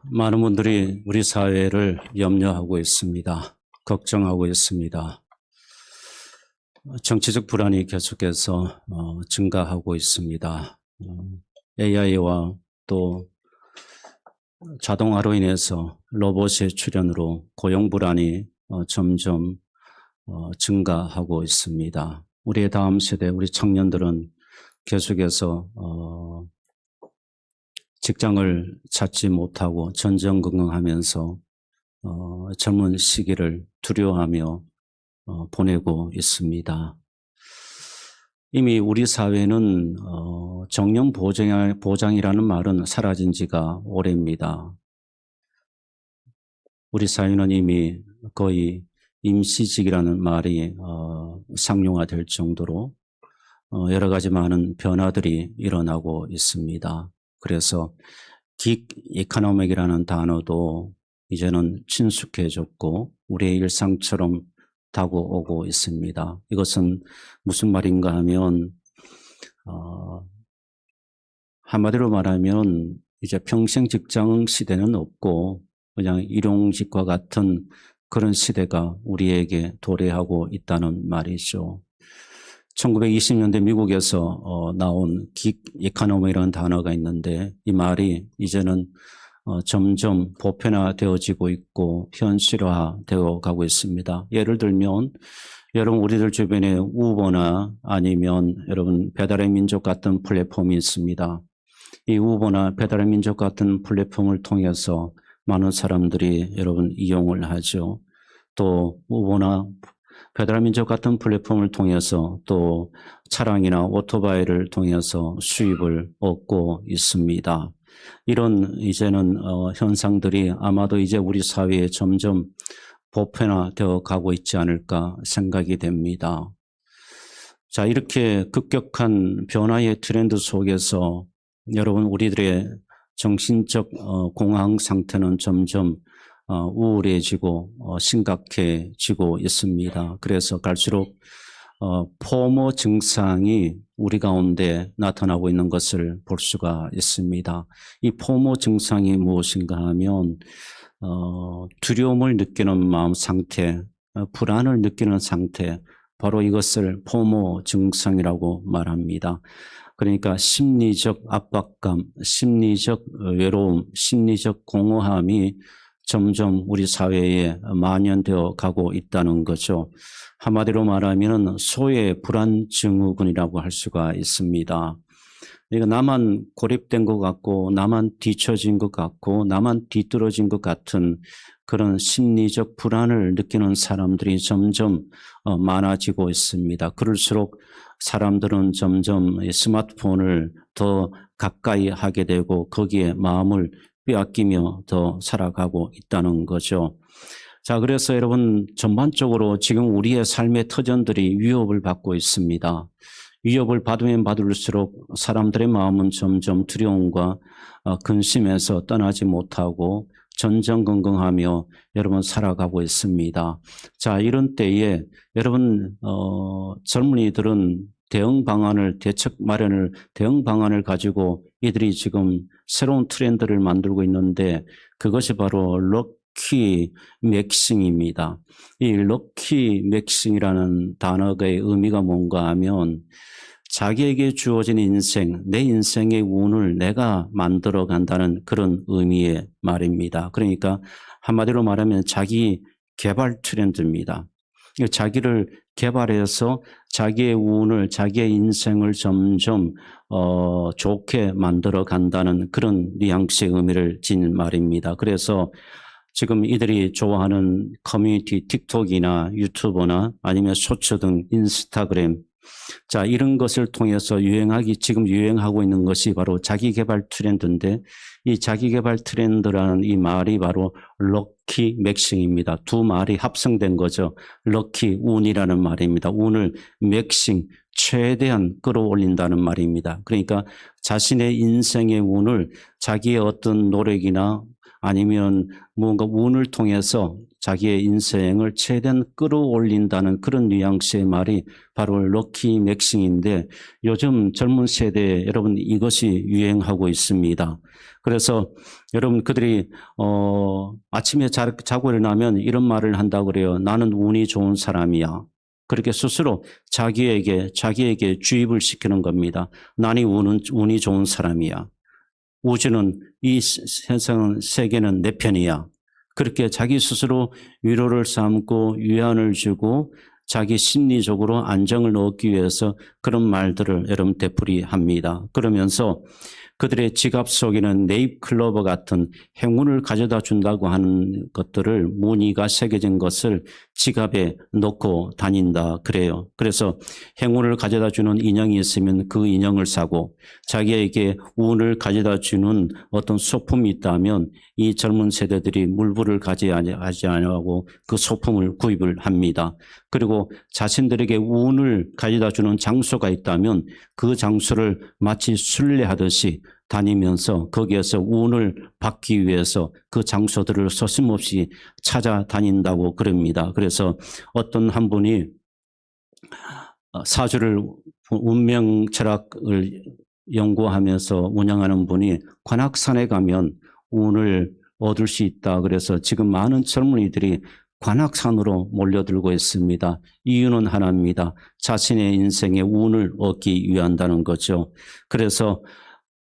많은 분들이 우리 사회를 염려하고 있습니다. 걱정하고 있습니다. 정치적 불안이 계속해서 증가하고 있습니다. AI와 또 자동화로 인해서 로봇의 출현으로 고용 불안이 점점 증가하고 있습니다. 우리의 다음 세대, 우리 청년들은 계속해서 직장을 찾지 못하고 전전긍긍하면서 젊은 시기를 두려워하며 보내고 있습니다. 이미 우리 사회는 정년 보장이라는 말은 사라진 지가 오래입니다. 우리 사회는 이미 거의 임시직이라는 말이 상용화될 정도로 여러 가지 많은 변화들이 일어나고 있습니다. 그래서 긱 이코노믹이라는 단어도 이제는 친숙해졌고 우리의 일상처럼 다가오고 있습니다. 이것은 무슨 말인가 하면 한마디로 말하면 이제 평생 직장 시대는 없고 그냥 일용직과 같은 그런 시대가 우리에게 도래하고 있다는 말이죠. 1920년대 미국에서 나온 긱 이코노미라는 단어가 있는데 이 말이 이제는 점점 보편화되어지고 있고 현실화되어 가고 있습니다. 예를 들면 여러분 우리들 주변에 우버나 아니면 여러분 배달의 민족 같은 플랫폼이 있습니다. 이 우버나 배달의 민족 같은 플랫폼을 통해서 많은 사람들이 여러분 이용을 하죠. 또 우버나 배달의 민족 같은 플랫폼을 통해서 또 차량이나 오토바이를 통해서 수입을 얻고 있습니다. 이런 이제는 현상들이 아마도 이제 우리 사회에 점점 보편화되어 가고 있지 않을까 생각이 됩니다. 자, 이렇게 급격한 변화의 트렌드 속에서 여러분 우리들의 정신적 공황 상태는 점점 우울해지고 심각해지고 있습니다. 그래서 갈수록 포모 증상이 우리 가운데 나타나고 있는 것을 볼 수가 있습니다. 이 포모 증상이 무엇인가 하면 두려움을 느끼는 마음 상태, 불안을 느끼는 상태, 바로 이것을 포모 증상이라고 말합니다. 그러니까 심리적 압박감, 심리적 외로움, 심리적 공허함이 점점 우리 사회에 만연되어 가고 있다는 거죠. 한마디로 말하면 소외 불안 증후군이라고 할 수가 있습니다. 그러니까 나만 고립된 것 같고 나만 뒤처진 것 같고 나만 뒤떨어진 것 같은 그런 심리적 불안을 느끼는 사람들이 점점 많아지고 있습니다. 그럴수록 사람들은 점점 스마트폰을 더 가까이 하게 되고 거기에 마음을 빼앗기며 더 살아가고 있다는 거죠. 자, 그래서 여러분 전반적으로 지금 우리의 삶의 터전들이 위협을 받고 있습니다. 위협을 받으면 받을수록 사람들의 마음은 점점 두려움과 근심에서 떠나지 못하고 전전긍긍하며 여러분 살아가고 있습니다. 자, 이런 때에 여러분 젊은이들은 대응 방안을 가지고 이들이 지금 새로운 트렌드를 만들고 있는데 그것이 바로 럭키 맥싱입니다. 이 럭키 맥싱이라는 단어의 의미가 뭔가 하면 자기에게 주어진 인생, 내 인생의 운을 내가 만들어 간다는 그런 의미의 말입니다. 그러니까 한마디로 말하면 자기 개발 트렌드입니다. 자기를 개발해서 자기의 운을, 자기의 인생을 점점 좋게 만들어 간다는 그런 뉘앙스의 의미를 지닌 말입니다. 그래서 지금 이들이 좋아하는 커뮤니티 틱톡이나 유튜버나 아니면 쇼츠 등 인스타그램, 자, 이런 것을 통해서 지금 유행하고 있는 것이 바로 자기개발 트렌드인데 이 자기개발 트렌드라는 이 말이 바로 럭키 맥싱입니다. 두 말이 합성된 거죠. 럭키, 운이라는 말입니다. 운을 맥싱, 최대한 끌어올린다는 말입니다. 그러니까 자신의 인생의 운을 자기의 어떤 노력이나 아니면 무언가 운을 통해서 자기의 인생을 최대한 끌어올린다는 그런 뉘앙스의 말이 바로 럭키 맥싱인데 요즘 젊은 세대에 여러분 이것이 유행하고 있습니다. 그래서 여러분 그들이 아침에 자고 일어나면 이런 말을 한다고 그래요. 나는 운이 좋은 사람이야. 그렇게 스스로 자기에게 주입을 시키는 겁니다. 나는 운이 좋은 사람이야. 우주는 이 세계는 내 편이야. 그렇게 자기 스스로 위로를 삼고 위안을 주고 자기 심리적으로 안정을 얻기 위해서 그런 말들을 여러분 되풀이합니다. 그러면서 그들의 지갑 속에는 네잎클로버 같은 행운을 가져다 준다고 하는 것들을 무늬가 새겨진 것을 지갑에 넣고 다닌다 그래요. 그래서 행운을 가져다 주는 인형이 있으면 그 인형을 사고 자기에게 운을 가져다 주는 어떤 소품이 있다면 이 젊은 세대들이 물불을 가지하지 않고 그 소품을 구입을 합니다. 그리고 자신들에게 운을 가져다 주는 장소가 있다면 그 장소를 마치 순례하듯이 다니면서 거기에서 운을 받기 위해서 그 장소들을 서슴없이 찾아다닌다고 그럽니다. 그래서 어떤 한 분이 사주를 운명 철학을 연구하면서 운영하는 분이 관악산에 가면 운을 얻을 수 있다. 그래서 지금 많은 젊은이들이 관악산으로 몰려들고 있습니다. 이유는 하나입니다. 자신의 인생에 운을 얻기 위한다는 거죠. 그래서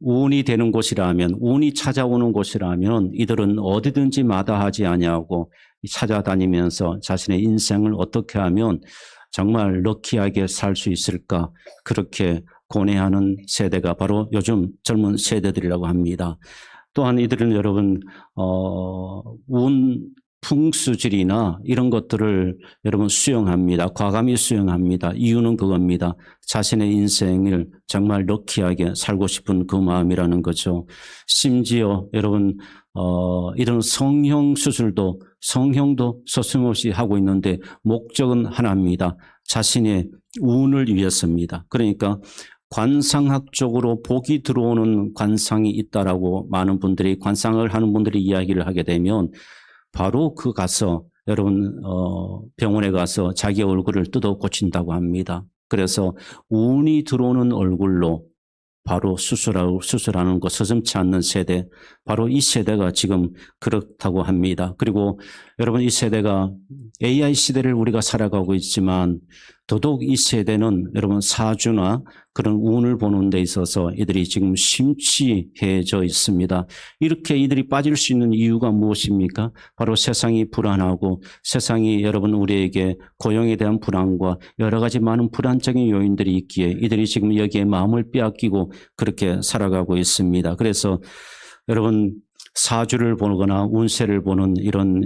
운이 되는 곳이라면, 운이 찾아오는 곳이라면 이들은 어디든지 마다하지 아니하고 찾아다니면서 자신의 인생을 어떻게 하면 정말 럭키하게 살 수 있을까, 그렇게 고뇌하는 세대가 바로 요즘 젊은 세대들이라고 합니다. 또한 이들은 여러분 풍수질이나 이런 것들을 여러분 수용합니다. 과감히 수용합니다. 이유는 그겁니다. 자신의 인생을 정말 럭키하게 살고 싶은 그 마음이라는 거죠. 심지어 여러분 이런 성형도 서슴없이 하고 있는데 목적은 하나입니다. 자신의 운을 위해서입니다. 그러니까 관상학적으로 복이 들어오는 관상이 있다라고 많은 분들이, 관상을 하는 분들이 이야기를 하게 되면 바로 그 가서 여러분 병원에 가서 자기 얼굴을 뜯어 고친다고 합니다. 그래서 운이 들어오는 얼굴로 바로 수술하는 거 서슴지 않는 세대, 바로 이 세대가 지금 그렇다고 합니다. 그리고 여러분 이 세대가 AI 시대를 우리가 살아가고 있지만 더더욱 이 세대는 여러분 사주나 그런 운을 보는 데 있어서 이들이 지금 심취해져 있습니다. 이렇게 이들이 빠질 수 있는 이유가 무엇입니까? 바로 세상이 불안하고 세상이 여러분 우리에게 고용에 대한 불안과 여러 가지 많은 불안적인 요인들이 있기에 이들이 지금 여기에 마음을 빼앗기고 그렇게 살아가고 있습니다. 그래서 여러분 사주를 보거나 운세를 보는 이런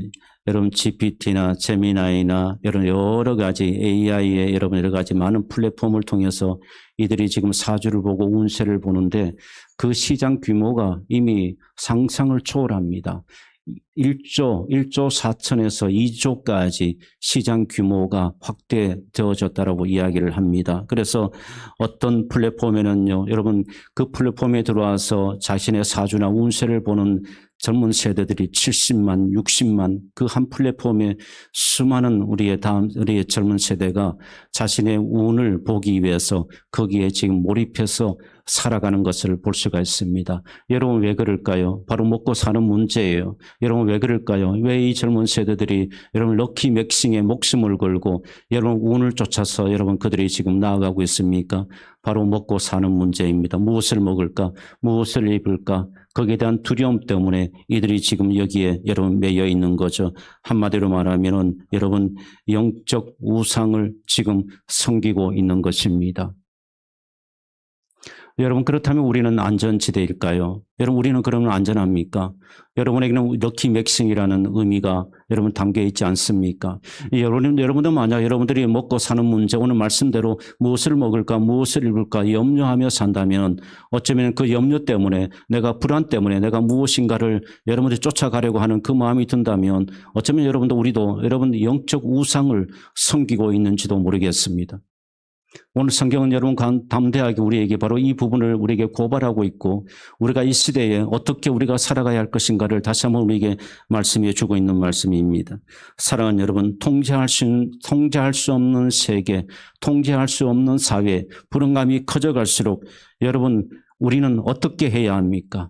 여러분 GPT나 제미나이나 이런 여러 가지 AI의 여러분 여러 가지 많은 플랫폼을 통해서 이들이 지금 사주를 보고 운세를 보는데 그 시장 규모가 이미 상상을 초월합니다. 1조 4천에서 2조까지 시장 규모가 확대되어졌다라고 이야기를 합니다. 그래서 어떤 플랫폼에는요, 여러분 그 플랫폼에 들어와서 자신의 사주나 운세를 보는 젊은 세대들이 70만, 60만 그 한 플랫폼에 수많은 우리의 젊은 세대가 자신의 운을 보기 위해서 거기에 지금 몰입해서 살아가는 것을 볼 수가 있습니다. 여러분 왜 그럴까요? 바로 먹고 사는 문제예요. 여러분 왜 그럴까요? 왜 이 젊은 세대들이 여러분 럭키 맥싱에 목숨을 걸고 여러분 운을 쫓아서 여러분 그들이 지금 나아가고 있습니까? 바로 먹고 사는 문제입니다. 무엇을 먹을까? 무엇을 입을까? 거기에 대한 두려움 때문에 이들이 지금 여기에 여러분 매여 있는 거죠. 한마디로 말하면은 여러분 영적 우상을 지금 섬기고 있는 것입니다. 여러분 그렇다면 우리는 안전지대일까요? 여러분 우리는 그러면 안전합니까? 여러분에게는 럭키 맥싱이라는 의미가 여러분 담겨 있지 않습니까? 여러분도 만약 여러분들이 먹고 사는 문제, 오늘 말씀대로 무엇을 먹을까 무엇을 입을까 염려하며 산다면 어쩌면 그 염려 때문에 내가 불안 때문에 내가 무엇인가를 여러분들이 쫓아가려고 하는 그 마음이 든다면 어쩌면 우리도 여러분 영적 우상을 섬기고 있는지도 모르겠습니다. 오늘 성경은 여러분 담대하게 우리에게 바로 이 부분을 우리에게 고발하고 있고 우리가 이 시대에 어떻게 우리가 살아가야 할 것인가를 다시 한번 우리에게 말씀해 주고 있는 말씀입니다. 사랑하는 여러분, 통제할 수 없는 세계, 통제할 수 없는 사회, 불안감이 커져갈수록 여러분 우리는 어떻게 해야 합니까?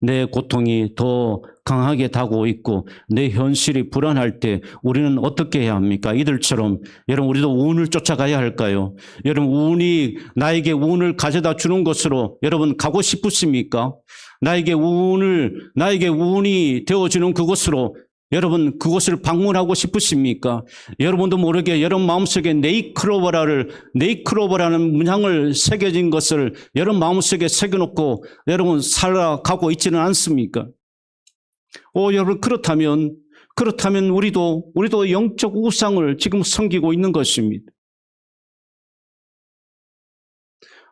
내 고통이 더 강하게 다가오고 있고 내 현실이 불안할 때 우리는 어떻게 해야 합니까? 이들처럼 여러분 우리도 운을 쫓아가야 할까요? 여러분 운이 나에게 운을 가져다 주는 것으로 여러분 가고 싶으십니까? 나에게 운이 되어주는 그곳으로 여러분 그곳을 방문하고 싶으십니까? 여러분도 모르게 여러분 마음속에 네이크로버라는 문양을 새겨진 것을 여러분 마음속에 새겨놓고 여러분 살아가고 있지는 않습니까? 여러분 그렇다면 우리도 영적 우상을 지금 섬기고 있는 것입니다.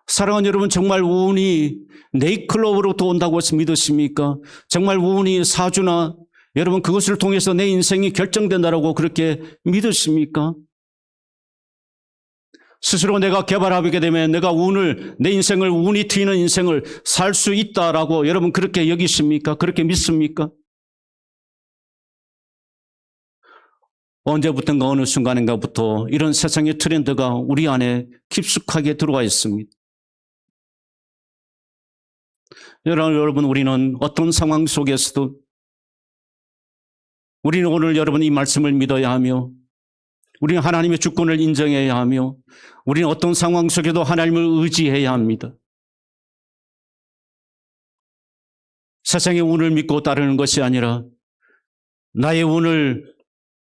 사랑하는 여러분, 정말 운이 네이클로버로부터 온다고 믿으십니까? 정말 운이 사주나 여러분 그것을 통해서 내 인생이 결정된다라고 그렇게 믿으십니까? 스스로 내가 개발하게 되면 내 인생을 운이 트이는 인생을 살 수 있다라고 여러분 그렇게 여기십니까? 그렇게 믿습니까? 언제부턴가 어느 순간인가부터 이런 세상의 트렌드가 우리 안에 깊숙하게 들어와 있습니다. 여러분 우리는 어떤 상황 속에서도 우리는 오늘 여러분 이 말씀을 믿어야 하며 우리는 하나님의 주권을 인정해야 하며 우리는 어떤 상황 속에도 하나님을 의지해야 합니다. 세상의 운을 믿고 따르는 것이 아니라 나의 운을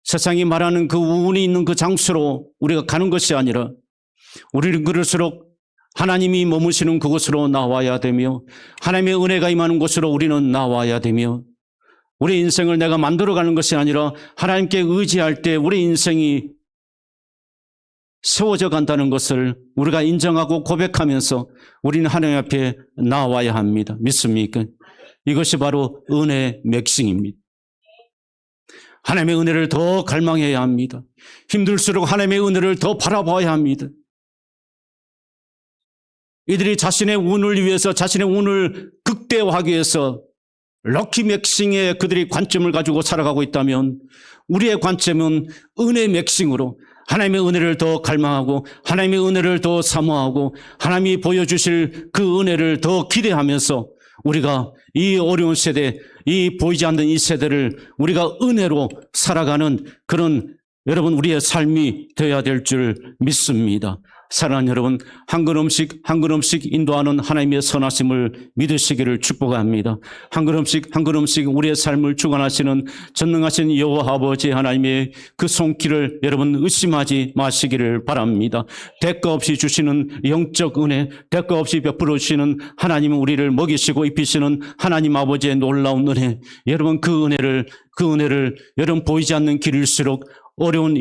세상이 말하는 그 운이 있는 그 장소로 우리가 가는 것이 아니라 우리는 그럴수록 하나님이 머무시는 그곳으로 나와야 되며 하나님의 은혜가 임하는 곳으로 우리는 나와야 되며 우리 인생을 내가 만들어가는 것이 아니라 하나님께 의지할 때 우리 인생이 세워져 간다는 것을 우리가 인정하고 고백하면서 우리는 하나님 앞에 나와야 합니다. 믿습니까? 이것이 바로 은혜의 맥싱입니다. 하나님의 은혜를 더 갈망해야 합니다. 힘들수록 하나님의 은혜를 더 바라봐야 합니다. 이들이 자신의 운을 위해서 자신의 운을 극대화하기 위해서 럭키 맥싱에 그들이 관점을 가지고 살아가고 있다면 우리의 관점은 은혜 맥싱으로 하나님의 은혜를 더 갈망하고 하나님의 은혜를 더 사모하고 하나님이 보여주실 그 은혜를 더 기대하면서 우리가 이 어려운 세대, 이 보이지 않는 이 세대를 우리가 은혜로 살아가는 그런 여러분 우리의 삶이 되어야 될 줄 믿습니다. 사랑하는 여러분, 한 걸음씩 한 걸음씩 인도하는 하나님의 선하심을 믿으시기를 축복합니다. 한 걸음씩 우리의 삶을 주관하시는 전능하신 여호와 아버지 하나님의 그 손길을 여러분 의심하지 마시기를 바랍니다. 대가 없이 주시는 영적 은혜, 대가 없이 베풀어 주시는 하나님은 우리를 먹이시고 입히시는 하나님 아버지의 놀라운 은혜, 여러분 그 은혜를 여러분 보이지 않는 길일수록 어려운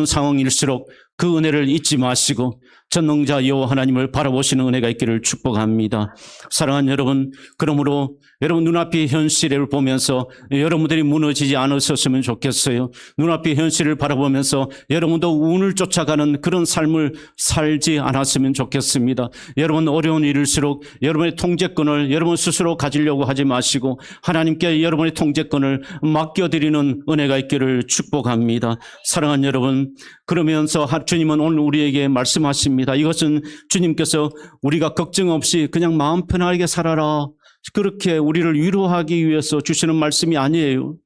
상황일수록 그 은혜를 잊지 마시고 전능자 여호와 하나님을 바라보시는 은혜가 있기를 축복합니다. 사랑하는 여러분, 그러므로 여러분 눈앞의 현실을 보면서 여러분들이 무너지지 않으셨으면 좋겠어요. 눈앞의 현실을 바라보면서 여러분도 운을 쫓아가는 그런 삶을 살지 않았으면 좋겠습니다. 여러분 어려운 일일수록 여러분의 통제권을 여러분 스스로 가지려고 하지 마시고 하나님께 여러분의 통제권을 맡겨드리는 은혜가 있기를 축복합니다. 사랑하는 여러분, 그러면서 주님은 오늘 우리에게 말씀하십니다. 이것은 주님께서 우리가 걱정 없이 그냥 마음 편하게 살아라, 그렇게 우리를 위로하기 위해서 주시는 말씀이 아니에요.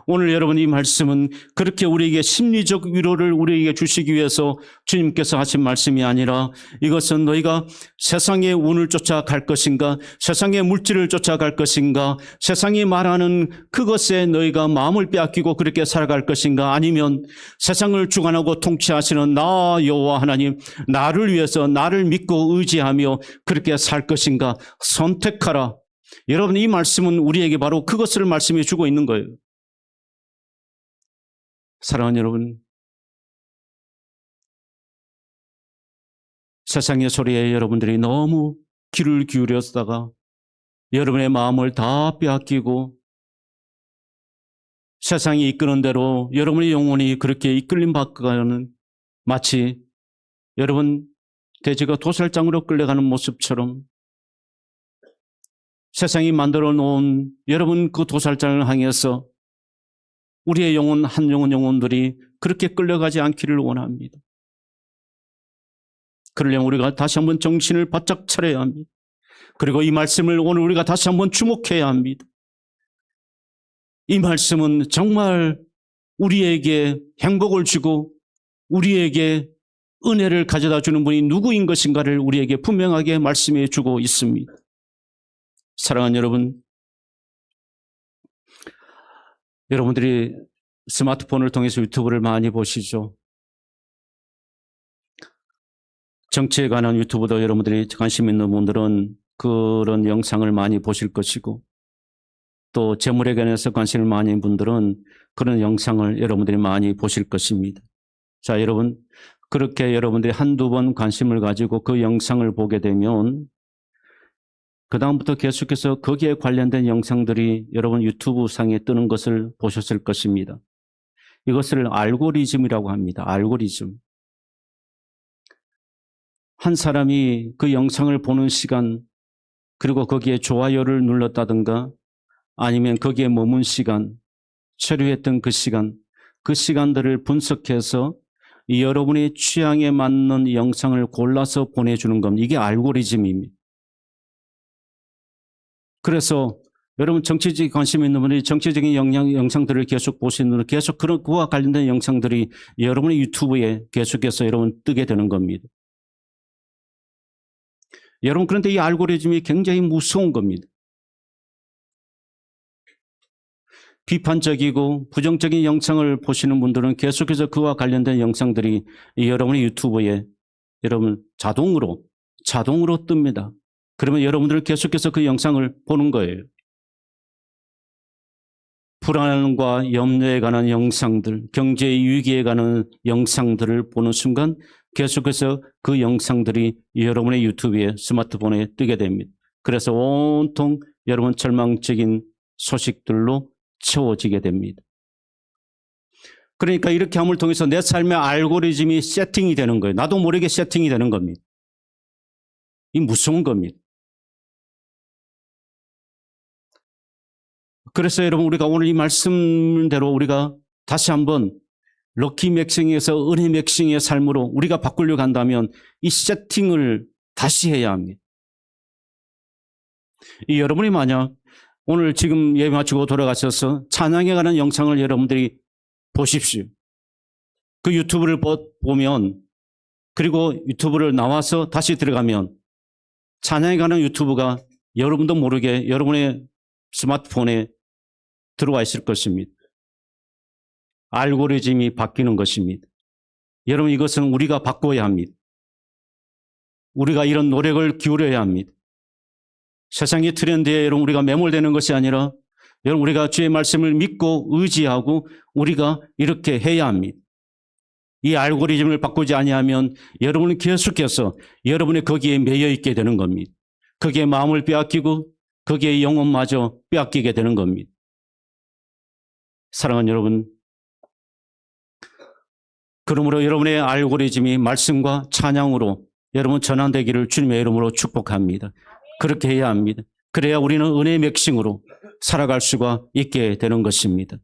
오늘 여러분 이 말씀은 그렇게 우리에게 심리적 위로를 우리에게 주시기 위해서 주님께서 하신 말씀이 아니라 이것은 너희가 세상의 운을 쫓아갈 것인가, 세상의 물질을 쫓아갈 것인가, 세상이 말하는 그것에 너희가 마음을 빼앗기고 그렇게 살아갈 것인가, 아니면 세상을 주관하고 통치하시는 나 여호와 하나님, 나를 위해서 나를 믿고 의지하며 그렇게 살 것인가 선택하라. 여러분 이 말씀은 우리에게 바로 그것을 말씀해 주고 있는 거예요. 사랑하는 여러분, 세상의 소리에 여러분들이 너무 귀를 기울였다가 여러분의 마음을 다 빼앗기고 세상이 이끄는 대로 여러분의 영혼이 그렇게 이끌림 받고가는 마치 여러분 돼지가 도살장으로 끌려가는 모습처럼 세상이 만들어 놓은 여러분 그 도살장을 향해서 우리의 영혼 한 영혼들이 그렇게 끌려가지 않기를 원합니다. 그러려면 우리가 다시 한번 정신을 바짝 차려야 합니다. 그리고 이 말씀을 오늘 우리가 다시 한번 주목해야 합니다. 이 말씀은 정말 우리에게 행복을 주고 우리에게 은혜를 가져다 주는 분이 누구인 것인가를 우리에게 분명하게 말씀해 주고 있습니다. 사랑하는 여러분, 여러분들이 스마트폰을 통해서 유튜브를 많이 보시죠. 정치에 관한 유튜브도 여러분들이 관심 있는 분들은 그런 영상을 많이 보실 것이고, 또 재물에 관해서 관심을 많이 있는 분들은 그런 영상을 여러분들이 많이 보실 것입니다. 자, 여러분, 그렇게 여러분들이 한두 번 관심을 가지고 그 영상을 보게 되면 그다음부터 계속해서 거기에 관련된 영상들이 여러분 유튜브 상에 뜨는 것을 보셨을 것입니다. 이것을 알고리즘이라고 합니다. 알고리즘. 한 사람이 그 영상을 보는 시간, 그리고 거기에 좋아요를 눌렀다든가 아니면 거기에 머문 시간, 체류했던 그 시간, 그 시간들을 분석해서 여러분의 취향에 맞는 영상을 골라서 보내주는 겁니다. 이게 알고리즘입니다. 그래서 여러분 정치적인 관심 있는 분들이 정치적인 영상들을 계속 보시는 분들 계속 그와 관련된 영상들이 여러분의 유튜브에 계속해서 여러분 뜨게 되는 겁니다. 여러분 그런데 이 알고리즘이 굉장히 무서운 겁니다. 비판적이고 부정적인 영상을 보시는 분들은 계속해서 그와 관련된 영상들이 여러분의 유튜브에 여러분 자동으로 뜹니다. 그러면 여러분들은 계속해서 그 영상을 보는 거예요. 불안과 염려에 관한 영상들, 경제 위기에 관한 영상들을 보는 순간 계속해서 그 영상들이 여러분의 유튜브에 스마트폰에 뜨게 됩니다. 그래서 온통 여러분 절망적인 소식들로 채워지게 됩니다. 그러니까 이렇게 함을 통해서 내 삶의 알고리즘이 세팅이 되는 거예요. 나도 모르게 세팅이 되는 겁니다. 이 무서운 겁니다. 그래서 여러분 우리가 오늘 이 말씀대로 우리가 다시 한번 럭키 맥싱에서 은혜 맥싱의 삶으로 우리가 바꾸려고 한다면 이 세팅을 다시 해야 합니다. 이 여러분이 만약 오늘 지금 예배 마치고 돌아가셔서 찬양에 관한 영상을 여러분들이 보십시오. 그 유튜브를 보면 그리고 유튜브를 나와서 다시 들어가면 찬양에 관한 유튜브가 여러분도 모르게 여러분의 스마트폰에 들어와 있을 것입니다. 알고리즘이 바뀌는 것입니다. 여러분 이것은 우리가 바꿔야 합니다. 우리가 이런 노력을 기울여야 합니다. 세상의 트렌드에 여러분 우리가 매몰되는 것이 아니라 여러분 우리가 주의 말씀을 믿고 의지하고 우리가 이렇게 해야 합니다. 이 알고리즘을 바꾸지 아니하면 여러분은 계속해서 여러분이 거기에 매여 있게 되는 겁니다. 거기에 마음을 빼앗기고 거기에 영혼마저 빼앗기게 되는 겁니다. 사랑하는 여러분, 그러므로 여러분의 알고리즘이 말씀과 찬양으로 여러분 전환되기를 주님의 이름으로 축복합니다. 그렇게 해야 합니다. 그래야 우리는 은혜의 맥싱으로 살아갈 수가 있게 되는 것입니다.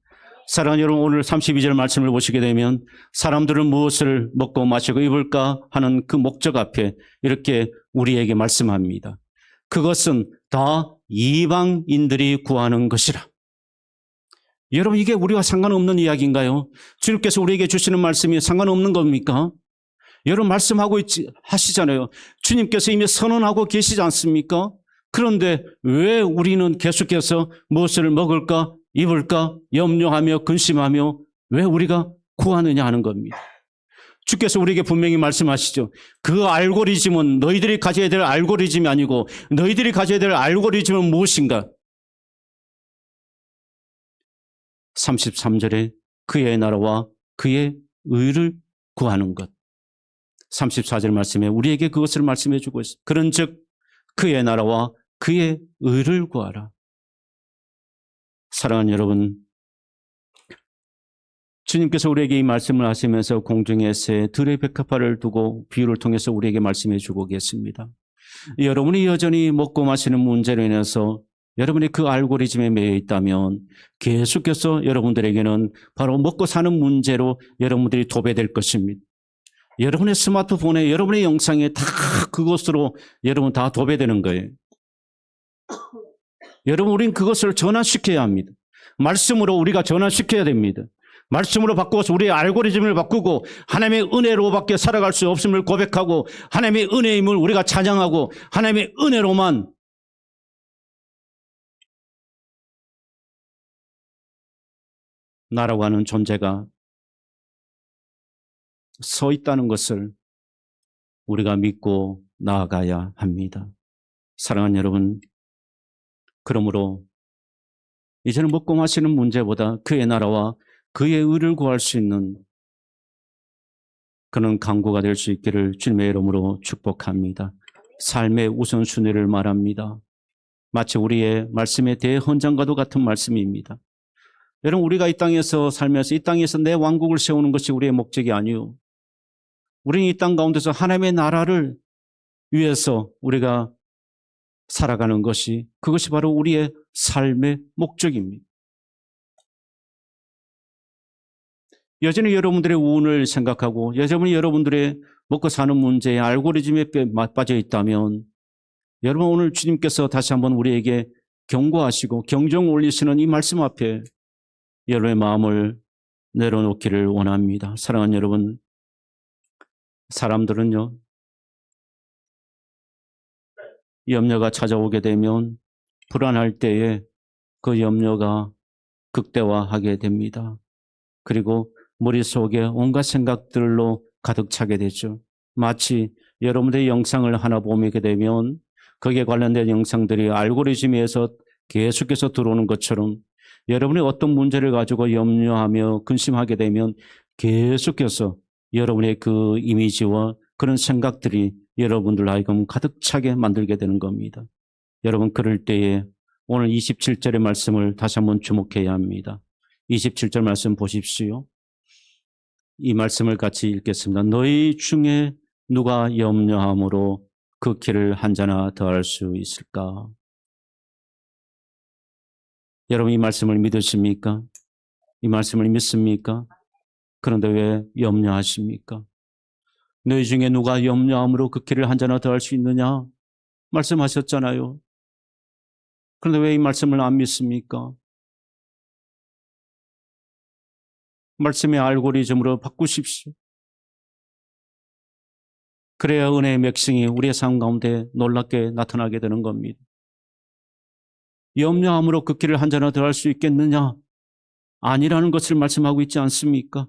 사랑하는 여러분, 오늘 32절 말씀을 보시게 되면 사람들은 무엇을 먹고 마시고 입을까 하는 그 목적 앞에 이렇게 우리에게 말씀합니다. 그것은 다 이방인들이 구하는 것이라. 여러분 이게 우리와 상관없는 이야기인가요? 주님께서 우리에게 주시는 말씀이 상관없는 겁니까? 여러분 말씀하고 하시잖아요. 주님께서 이미 선언하고 계시지 않습니까? 그런데 왜 우리는 계속해서 무엇을 먹을까 입을까 염려하며 근심하며 왜 우리가 구하느냐 하는 겁니다. 주께서 우리에게 분명히 말씀하시죠. 그 알고리즘은 너희들이 가져야 될 알고리즘이 아니고 너희들이 가져야 될 알고리즘은 무엇인가? 33절에 그의 나라와 그의 의를 구하는 것. 34절 말씀에 우리에게 그것을 말씀해 주고 있습니다. 그런즉 그의 나라와 그의 의를 구하라. 사랑하는 여러분, 주님께서 우리에게 이 말씀을 하시면서 공중의 새 들의 백합화를 두고 비유를 통해서 우리에게 말씀해 주고 계십니다. 여러분이 여전히 먹고 마시는 문제로 인해서 여러분이 그 알고리즘에 매여 있다면 계속해서 여러분들에게는 바로 먹고 사는 문제로 여러분들이 도배될 것입니다. 여러분의 스마트폰에 여러분의 영상에 다 그것으로 여러분 다 도배되는 거예요. 여러분, 우린 그것을 전환시켜야 합니다. 말씀으로 우리가 전환시켜야 됩니다. 말씀으로 바꾸어서 우리의 알고리즘을 바꾸고 하나님의 은혜로밖에 살아갈 수 없음을 고백하고 하나님의 은혜임을 우리가 찬양하고 하나님의 은혜로만 나라고 하는 존재가 서 있다는 것을 우리가 믿고 나아가야 합니다. 사랑하는 여러분, 그러므로 이제는 먹고 마시는 문제보다 그의 나라와 그의 의를 구할 수 있는 그런 강구가 될 수 있기를 주님의 이름으로 축복합니다. 삶의 우선순위를 말합니다. 마치 우리의 말씀의 대헌장과도 같은 말씀입니다. 여러분, 우리가 이 땅에서 살면서 이 땅에서 내 왕국을 세우는 것이 우리의 목적이 아니요. 우리는 이 땅 가운데서 하나님의 나라를 위해서 우리가 살아가는 것이 그것이 바로 우리의 삶의 목적입니다. 여전히 여러분들의 운을 생각하고 여전히 여러분들의 먹고 사는 문제에 알고리즘에 빠져 있다면 여러분, 오늘 주님께서 다시 한번 우리에게 경고하시고 경종 올리시는 이 말씀 앞에 여러분의 마음을 내려놓기를 원합니다. 사랑하는 여러분, 사람들은요, 염려가 찾아오게 되면 불안할 때에 그 염려가 극대화하게 됩니다. 그리고 머릿속에 온갖 생각들로 가득 차게 되죠. 마치 여러분들의 영상을 하나 보게 되면 거기에 관련된 영상들이 알고리즘에서 계속해서 들어오는 것처럼 여러분이 어떤 문제를 가지고 염려하며 근심하게 되면 계속해서 여러분의 그 이미지와 그런 생각들이 여러분들 하여금 가득 차게 만들게 되는 겁니다. 여러분, 그럴 때에 오늘 27절의 말씀을 다시 한번 주목해야 합니다. 27절 말씀 보십시오. 이 말씀을 같이 읽겠습니다. 너희 중에 누가 염려함으로 그 길을 한 자나 더할 수 있을까? 여러분, 이 말씀을 믿으십니까? 이 말씀을 믿습니까? 그런데 왜 염려하십니까? 너희 중에 누가 염려함으로 그 길을 한 자나 더할 수 있느냐? 말씀하셨잖아요. 그런데 왜 이 말씀을 안 믿습니까? 말씀의 알고리즘으로 바꾸십시오. 그래야 은혜의 맥승이 우리의 삶 가운데 놀랍게 나타나게 되는 겁니다. 염려함으로 그 길을 한 자나 더할 수 있겠느냐? 아니라는 것을 말씀하고 있지 않습니까?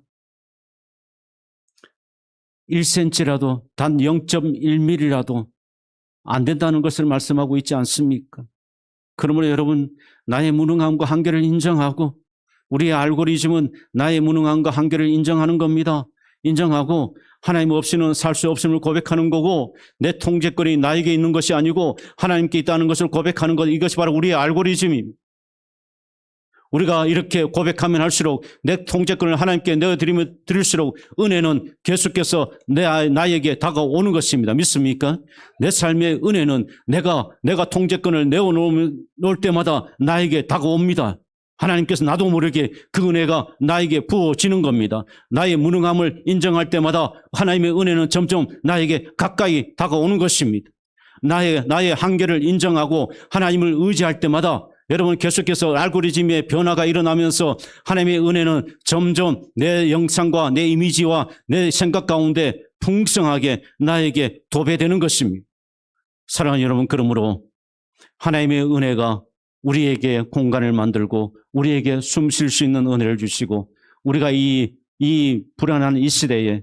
1cm라도 단 0.1mm라도 안 된다는 것을 말씀하고 있지 않습니까? 그러므로 여러분, 나의 무능함과 한계를 인정하고 우리의 알고리즘은 나의 무능함과 한계를 인정하는 겁니다. 인정하고 하나님 없이는 살 수 없음을 고백하는 거고 내 통제권이 나에게 있는 것이 아니고 하나님께 있다는 것을 고백하는 것, 이것이 바로 우리의 알고리즘입니다. 우리가 이렇게 고백하면 할수록 내 통제권을 하나님께 내어드리면 드릴수록 은혜는 계속해서 나에게 다가오는 것입니다. 믿습니까? 내 삶의 은혜는 내가 통제권을 내어놓을 때마다 나에게 다가옵니다. 하나님께서 나도 모르게 그 은혜가 나에게 부어지는 겁니다. 나의 무능함을 인정할 때마다 하나님의 은혜는 점점 나에게 가까이 다가오는 것입니다. 나의 한계를 인정하고 하나님을 의지할 때마다 여러분, 계속해서 알고리즘의 변화가 일어나면서 하나님의 은혜는 점점 내 영상과 내 이미지와 내 생각 가운데 풍성하게 나에게 도배되는 것입니다. 사랑하는 여러분, 그러므로 하나님의 은혜가 우리에게 공간을 만들고 우리에게 숨 쉴 수 있는 은혜를 주시고 우리가 이 불안한 이 시대에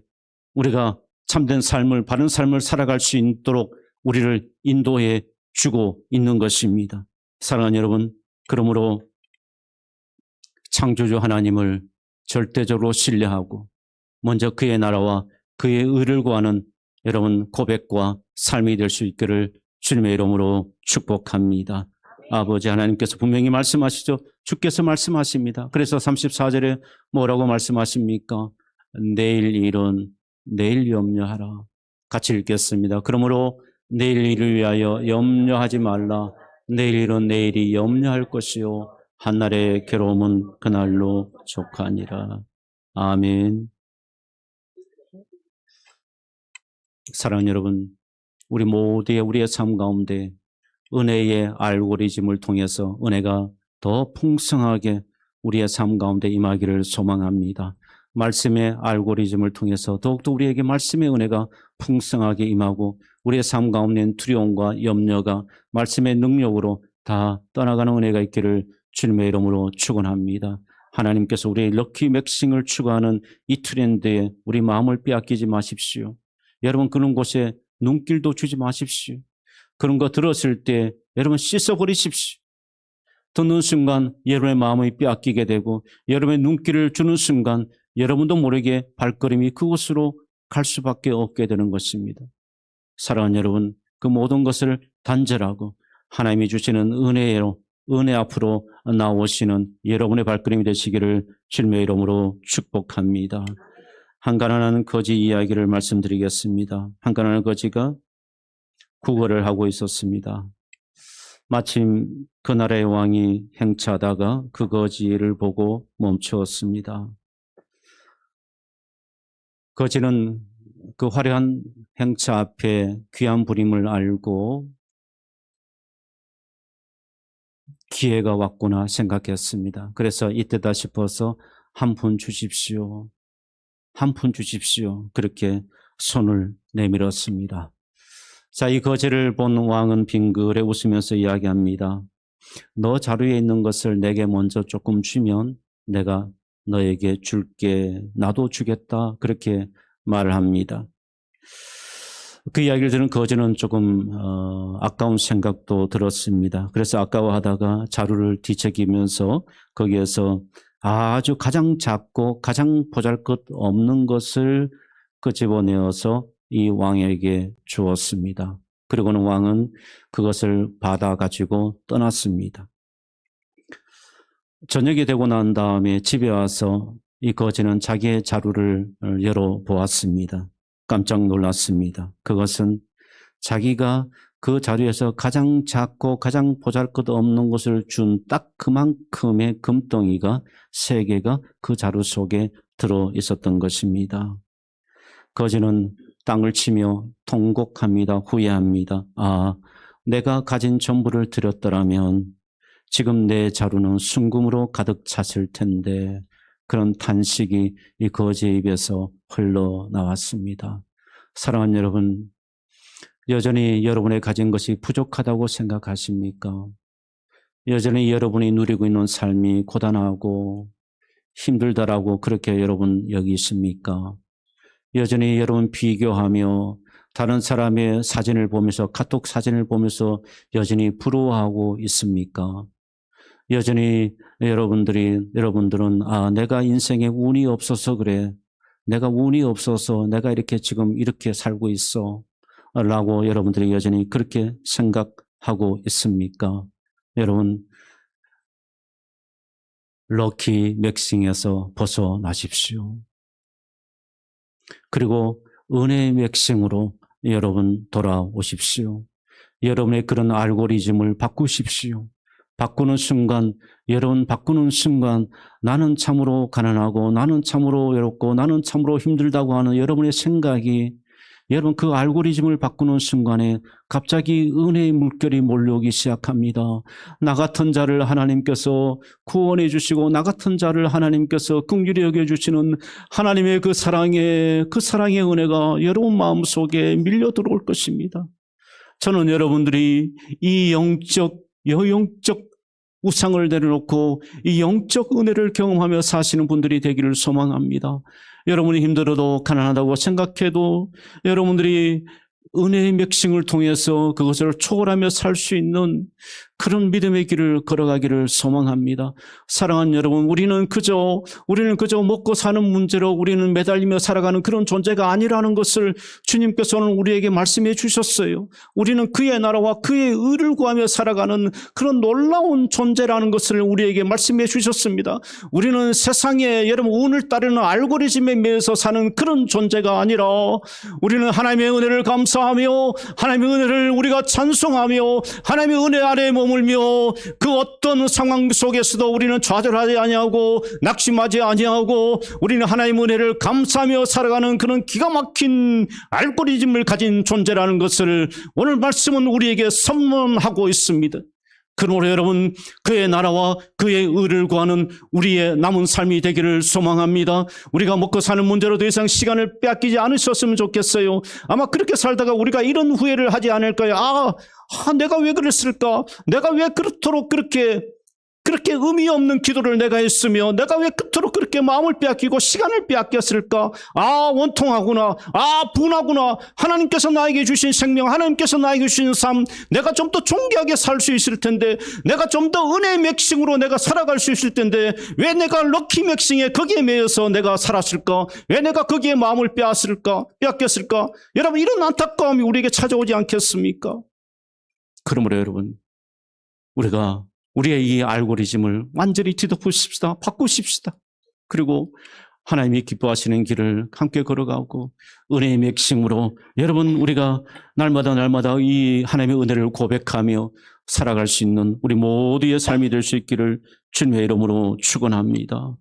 우리가 참된 삶을, 바른 삶을 살아갈 수 있도록 우리를 인도해 주고 있는 것입니다. 사랑하는 여러분, 그러므로 창조주 하나님을 절대적으로 신뢰하고 먼저 그의 나라와 그의 의를 구하는 여러분 고백과 삶이 될 수 있기를 주님의 이름으로 축복합니다. 아버지 하나님께서 분명히 말씀하시죠. 주께서 말씀하십니다. 그래서 34절에 뭐라고 말씀하십니까? 내일 일은 내일 염려하라. 같이 읽겠습니다. 그러므로 내일 일을 위하여 염려하지 말라. 내일 일은 내일이 염려할 것이요 한날의 괴로움은 그날로 족하니라. 아멘. 사랑하는 여러분, 우리 모두의 우리의 삶 가운데 은혜의 알고리즘을 통해서 은혜가 더 풍성하게 우리의 삶 가운데 임하기를 소망합니다. 말씀의 알고리즘을 통해서 더욱더 우리에게 말씀의 은혜가 풍성하게 임하고 우리의 삶 가운데 두려움과 염려가 말씀의 능력으로 다 떠나가는 은혜가 있기를 주님의 이름으로 축원합니다. 하나님께서 우리의 럭키 맥싱을 추구하는 이 트렌드에 우리 마음을 빼앗기지 마십시오. 여러분 그런 곳에 눈길도 주지 마십시오. 그런 거 들었을 때 여러분 씻어버리십시오. 듣는 순간 여러분의 마음이 빼앗기게 되고 여러분의 눈길을 주는 순간 여러분도 모르게 발걸음이 그곳으로 갈 수밖에 없게 되는 것입니다. 사랑하는 여러분, 그 모든 것을 단절하고 하나님이 주시는 은혜로 은혜 앞으로 나오시는 여러분의 발걸음이 되시기를 주님의 이름으로 축복합니다. 한 가난한 거지 이야기를 말씀드리겠습니다. 한 가난한 거지가 구걸을 하고 있었습니다. 마침 그 나라의 왕이 행차하다가 그 거지를 보고 멈추었습니다. 거지는 그 화려한 행차 앞에 귀한 부림을 알고 기회가 왔구나 생각했습니다. 그래서 이때다 싶어서 한 푼 주십시오. 한 푼 주십시오. 그렇게 손을 내밀었습니다. 자, 이 거지를 본 왕은 빙그레 웃으면서 이야기합니다. 너 자루에 있는 것을 내게 먼저 조금 주면 내가 너에게 줄게. 나도 주겠다. 그렇게 말을 합니다. 그 이야기를 들은 거지는 조금 아까운 생각도 들었습니다. 그래서 아까워하다가 자루를 뒤척이면서 거기에서 아주 가장 작고 가장 보잘것없는 것을 끄집어내어서 이 왕에게 주었습니다. 그리고는 왕은 그것을 받아가지고 떠났습니다. 저녁이 되고 난 다음에 집에 와서 이 거지는 자기의 자루를 열어보았습니다. 깜짝 놀랐습니다. 그것은 자기가 그 자리에서 가장 작고 가장 보잘것없는 것을 준 딱 그만큼의 금덩이가 3개가 그 자루 속에 들어 있었던 것입니다. 거지는 땅을 치며 통곡합니다. 후회합니다. 아, 내가 가진 전부를 드렸더라면 지금 내 자루는 순금으로 가득 찼을 텐데, 그런 탄식이 이 거지의 입에서 흘러나왔습니다. 사랑하는 여러분, 여전히 여러분의 가진 것이 부족하다고 생각하십니까? 여전히 여러분이 누리고 있는 삶이 고단하고 힘들다라고 그렇게 여러분 여기십니까? 여전히 여러분 비교하며 다른 사람의 사진을 보면서 카톡 사진을 보면서 여전히 부러워하고 있습니까? 여전히 여러분들은 아, 내가 인생에 운이 없어서 그래. 내가 운이 없어서 내가 이렇게 지금 이렇게 살고 있어. 라고 여러분들이 여전히 그렇게 생각하고 있습니까? 여러분, 럭키 맥싱에서 벗어나십시오. 그리고 은혜의 맥싱으로 여러분 돌아오십시오. 여러분의 그런 알고리즘을 바꾸십시오. 여러분 바꾸는 순간 나는 참으로 가난하고 나는 참으로 외롭고 나는 참으로 힘들다고 하는 여러분의 생각이 여러분 그 알고리즘을 바꾸는 순간에 갑자기 은혜의 물결이 몰려오기 시작합니다. 나 같은 자를 하나님께서 구원해 주시고 나 같은 자를 하나님께서 긍휼히 여겨주시는 하나님의 그 사랑의 은혜가 여러분 마음속에 밀려 들어올 것입니다. 저는 여러분들이 이 영적 우상을 내려놓고 이 영적 은혜를 경험하며 사시는 분들이 되기를 소망합니다. 여러분이 힘들어도 가난하다고 생각해도 여러분들이 은혜의 맥싱을 통해서 그것을 초월하며 살 수 있는 그런 믿음의 길을 걸어가기를 소망합니다. 사랑하는 여러분, 우리는 그저 먹고 사는 문제로 우리는 매달리며 살아가는 그런 존재가 아니라는 것을 주님께서는 우리에게 말씀해 주셨어요. 우리는 그의 나라와 그의 의를 구하며 살아가는 그런 놀라운 존재라는 것을 우리에게 말씀해 주셨습니다. 우리는 세상에 여러분 운을 따르는 알고리즘에 매여서 사는 그런 존재가 아니라 우리는 하나님의 은혜를 감사하며 하나님의 은혜를 우리가 찬송하며 하나님의 은혜 아래 머물며 그 어떤 상황 속에서도 우리는 좌절하지 아니하고 낙심하지 아니하고 우리는 하나님의 은혜를 감사하며 살아가는 그런 기가 막힌 알고리즘을 가진 존재라는 것을 오늘 말씀은 우리에게 선언하고 있습니다. 그러므로 여러분, 그의 나라와 그의 의를 구하는 우리의 남은 삶이 되기를 소망합니다. 우리가 먹고 사는 문제로 더 이상 시간을 빼앗기지 않으셨으면 좋겠어요. 아마 그렇게 살다가 우리가 이런 후회를 하지 않을까요? 내가 왜 그랬을까? 내가 왜 그렇도록 그렇게 의미 없는 기도를 내가 했으며 내가 왜 그토록 그렇게 마음을 빼앗기고 시간을 빼앗겼을까? 원통하구나. 분하구나. 하나님께서 나에게 주신 생명, 하나님께서 나에게 주신 삶, 내가 좀 더 존귀하게 살 수 있을 텐데, 내가 좀 더 은혜의 맥싱으로 내가 살아갈 수 있을 텐데 왜 내가 럭키 맥싱에 거기에 매여서 내가 살았을까? 왜 내가 거기에 마음을 빼앗겼을까? 여러분, 이런 안타까움이 우리에게 찾아오지 않겠습니까? 그러므로 여러분, 우리가 우리의 이 알고리즘을 완전히 뒤덮으십시다. 바꾸십시다. 그리고 하나님이 기뻐하시는 길을 함께 걸어가고 은혜의 맥심으로 여러분, 우리가 날마다 이 하나님의 은혜를 고백하며 살아갈 수 있는 우리 모두의 삶이 될 수 있기를 주님의 이름으로 축원합니다.